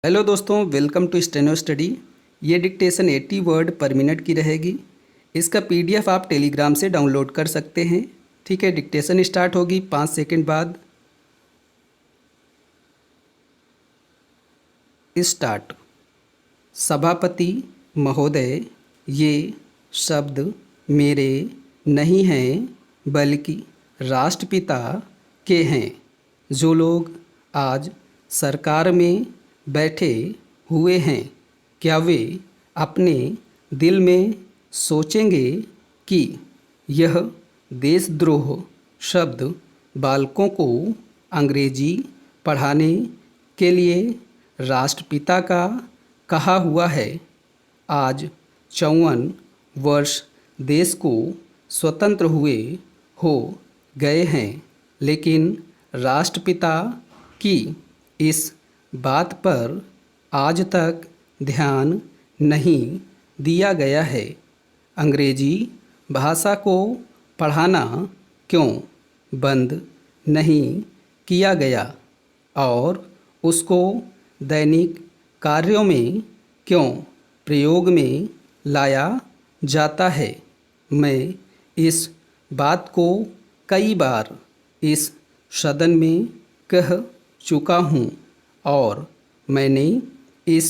Hello दोस्तों, welcome to steno study. ये dictation 80 word पर मिनट की रहेगी। इसका पीडीएफ आप टेलीग्राम से डाउनलोड कर सकते हैं। ठीक है, डिक्टेशन स्टार्ट होगी 5 सेकंड बाद। स्टार्ट। सभापति महोदय, ये शब्द मेरे नहीं हैं बल्कि राष्ट्रपिता के हैं। जो लोग आज सरकार में बैठे हुए हैं, क्या वे अपने दिल में सोचेंगे कि यह देशद्रोह शब्द बालकों को अंग्रेजी पढ़ाने के लिए राष्ट्रपिता का कहा हुआ है। आज 54 वर्ष देश को स्वतंत्र हुए हो गए हैं, लेकिन राष्ट्रपिता की इस बात पर आज तक ध्यान नहीं दिया गया है। अंग्रेजी भाषा को पढ़ाना क्यों बंद नहीं किया गया और उसको दैनिक कार्यों में क्यों प्रयोग में लाया जाता है। मैं इस बात को कई बार इस सदन में कह चुका हूँ और मैंने इस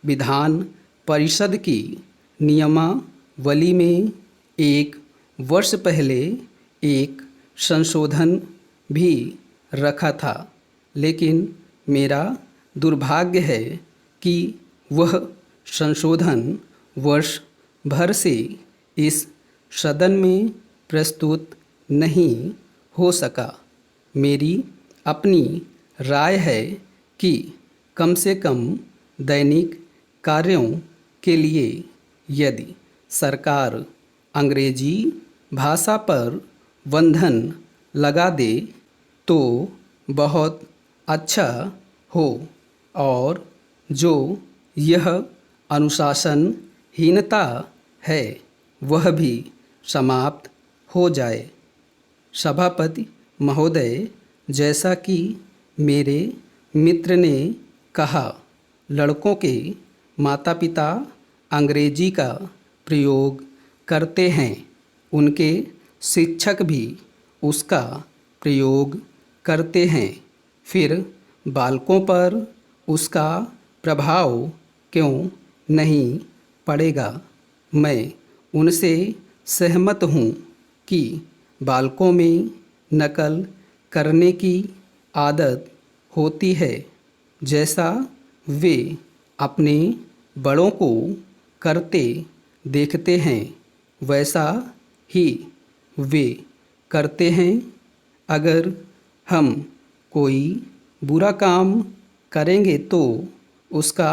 विधान परिषद की नियमावली में 1 वर्ष पहले एक संशोधन भी रखा था, लेकिन मेरा दुर्भाग्य है कि वह संशोधन वर्ष भर से इस सदन में प्रस्तुत नहीं हो सका। मेरी अपनी राय है कि कम से कम दैनिक कार्यों के लिए यदि सरकार अंग्रेजी भाषा पर बंधन लगा दे तो बहुत अच्छा हो और जो यह अनुशासनहीनता है वह भी समाप्त हो जाए। सभापति महोदय, जैसा कि मेरे मित्र ने कहा, लड़कों के माता पिता अंग्रेजी का प्रयोग करते हैं, उनके शिक्षक भी उसका प्रयोग करते हैं, फिर बालकों पर उसका प्रभाव क्यों नहीं पड़ेगा। मैं उनसे सहमत हूँ कि बालकों में नकल करने की आदत होती है, जैसा वे अपने बड़ों को करते देखते हैं वैसा ही वे करते हैं। अगर हम कोई बुरा काम करेंगे तो उसका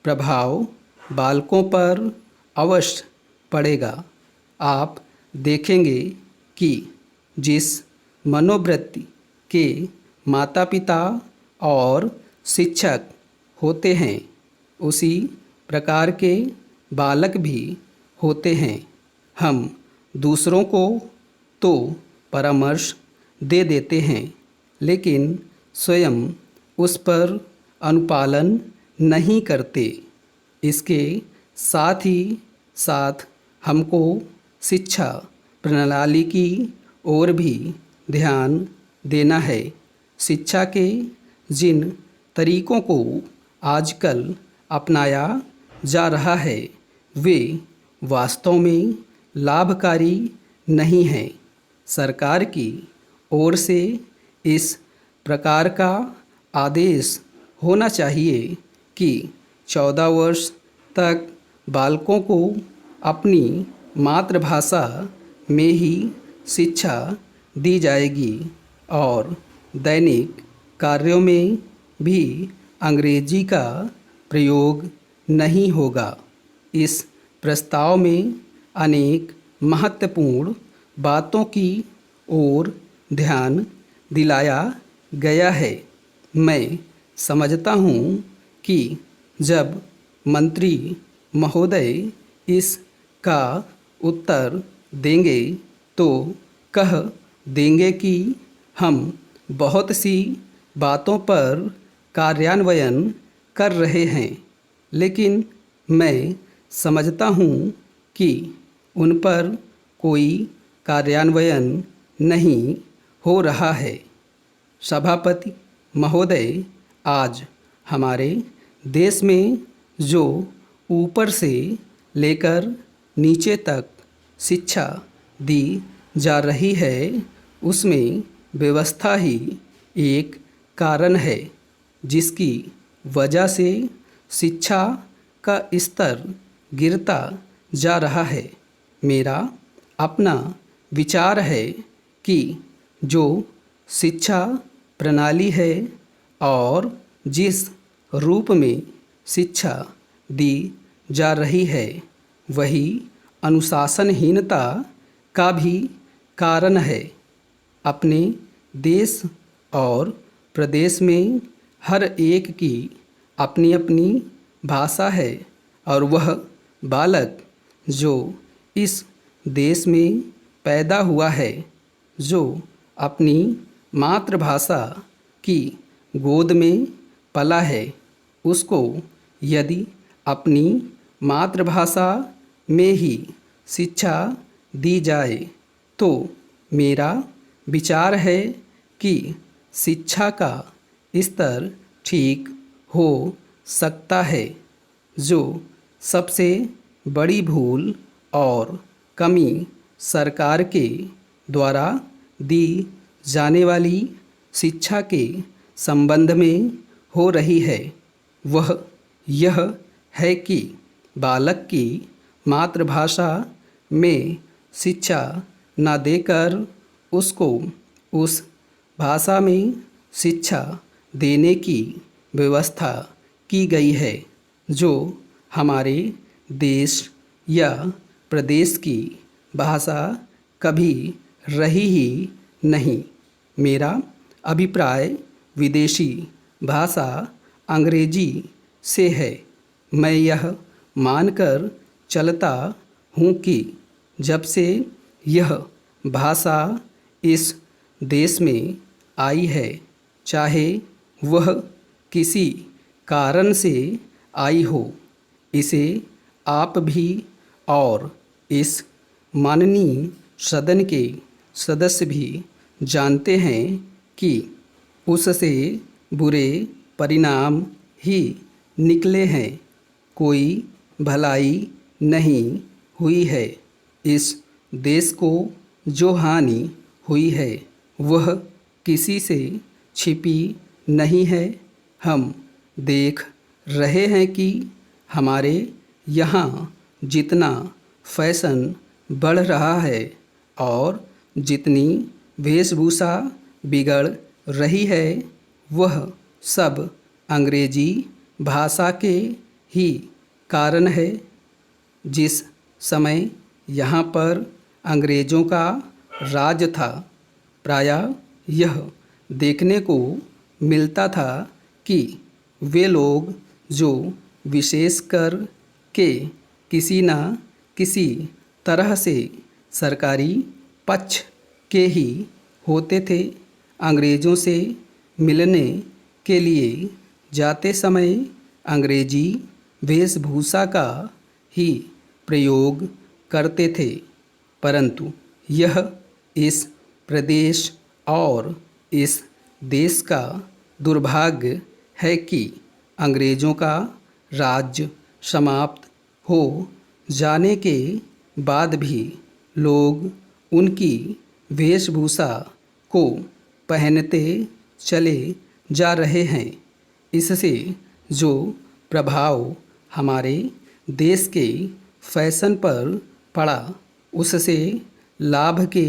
प्रभाव बालकों पर अवश्य पड़ेगा। आप देखेंगे कि जिस मनोवृत्ति के माता पिता और शिक्षक होते हैं, उसी प्रकार के बालक भी होते हैं। हम दूसरों को तो परामर्श दे देते हैं, लेकिन स्वयं उस पर अनुपालन नहीं करते। इसके साथ ही साथ हमको शिक्षा प्रणाली की ओर भी ध्यान देना है। शिक्षा के जिन तरीकों को आजकल अपनाया जा रहा है वे वास्तव में लाभकारी नहीं हैं। सरकार की ओर से इस प्रकार का आदेश होना चाहिए कि 14 वर्ष तक बालकों को अपनी मातृभाषा में ही शिक्षा दी जाएगी और दैनिक कार्यों में भी अंग्रेजी का प्रयोग नहीं होगा। इस प्रस्ताव में अनेक महत्वपूर्ण बातों की ओर ध्यान दिलाया गया है। मैं समझता हूँ कि जब मंत्री महोदय इसका उत्तर देंगे तो कह देंगे कि हम बहुत सी बातों पर कार्यान्वयन कर रहे हैं, लेकिन मैं समझता हूँ कि उन पर कोई कार्यान्वयन नहीं हो रहा है। सभापति महोदय, आज हमारे देश में जो ऊपर से लेकर नीचे तक शिक्षा दी जा रही है, उसमें व्यवस्था ही एक कारण है, जिसकी वजह से शिक्षा का स्तर गिरता जा रहा है। मेरा अपना विचार है कि जो शिक्षा प्रणाली है और जिस रूप में शिक्षा दी जा रही है, वही अनुशासनहीनता का भी कारण है। अपने देश और प्रदेश में हर एक की अपनी अपनी भाषा है और वह बालक जो इस देश में पैदा हुआ है, जो अपनी मातृभाषा की गोद में पला है, उसको यदि अपनी मातृभाषा में ही शिक्षा दी जाए तो मेरा विचार है कि शिक्षा का स्तर ठीक हो सकता है। जो सबसे बड़ी भूल और कमी सरकार के द्वारा दी जाने वाली शिक्षा के संबंध में हो रही है, वह यह है कि बालक की मातृभाषा में शिक्षा न देकर उसको उस भाषा में शिक्षा देने की व्यवस्था की गई है, जो हमारे देश या प्रदेश की भाषा कभी रही ही नहीं। मेरा अभिप्राय विदेशी भाषा अंग्रेजी से है। मैं यह मानकर चलता हूँ कि जब से यह भाषा इस देश में आई है, चाहे वह किसी कारण से आई हो, इसे आप भी और इस माननीय सदन के सदस्य भी जानते हैं कि उससे बुरे परिणाम ही निकले हैं। कोई भलाई नहीं हुई है। इस देश को जो हानि हुई है वह किसी से छिपी नहीं है। हम देख रहे हैं कि हमारे यहाँ जितना फैशन बढ़ रहा है और जितनी वेशभूषा बिगड़ रही है, वह सब अंग्रेजी भाषा के ही कारण है। जिस समय यहाँ पर अंग्रेज़ों का राज था, प्रायः यह देखने को मिलता था कि वे लोग जो विशेषकर के किसी न किसी तरह से सरकारी पक्ष के ही होते थे, अंग्रेज़ों से मिलने के लिए जाते समय अंग्रेजी वेशभूषा का ही प्रयोग करते थे। परंतु यह इस प्रदेश और इस देश का दुर्भाग्य है कि अंग्रेज़ों का राज्य समाप्त हो जाने के बाद भी लोग उनकी वेशभूषा को पहनते चले जा रहे हैं। इससे जो प्रभाव हमारे देश के फैशन पर पड़ा, उससे लाभ के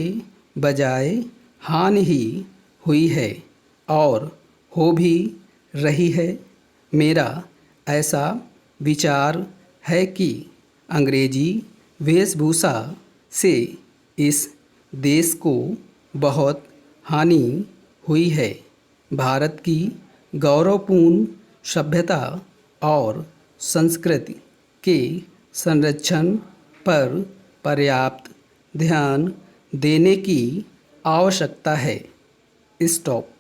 बजाय हानि ही हुई है और हो भी रही है। मेरा ऐसा विचार है कि अंग्रेजी वेशभूषा से इस देश को बहुत हानि हुई है। भारत की गौरवपूर्ण सभ्यता और संस्कृति के संरक्षण पर पर्याप्त ध्यान देने की आवश्यकता है। स्टॉप।